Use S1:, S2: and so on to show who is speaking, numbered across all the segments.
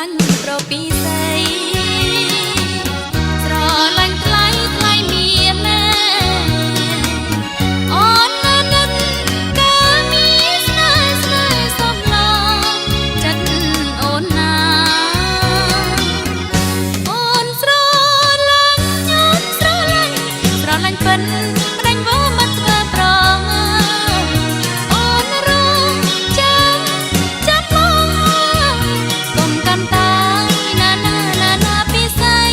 S1: ឡាញ់ប្រពីស្អីស្រឡាញ់ថ្លៃថ្លៃមានណាអូននៅនឹងកាលមានស្នេហ៍ស្នេហ៍សំឡងចិត្តអូនណាអូនស្រឡាញ់ខ្ញុំស្រឡាញ់ពិនម្ដេចវមកធ្វើប្រងអូនរងចាំមកកុំកាន់តាណាពីស្អី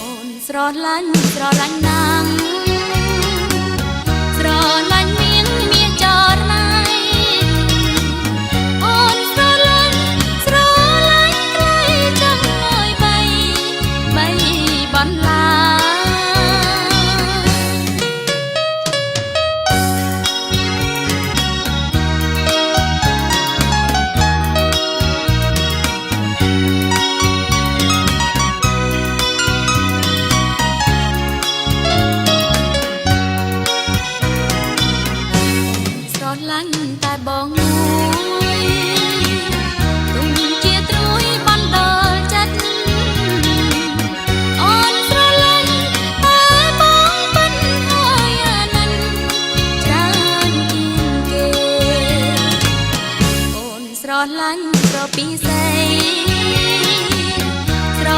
S1: អូនស្រឡាញ់ណាស់ស្រឡាញ់មានចរណៃអូនស្រឡាញ់ថ្លៃចង់អើយបីបន្លាឡាញ់តែបងមួយទុំជាត្រួយបានដល់ចិត្តអូនស្រឡាញ់តែបងពិនហើយអានឹងច្រើនជាងគេអូនស្រឡាញ់ប្រពីស្អីស្រ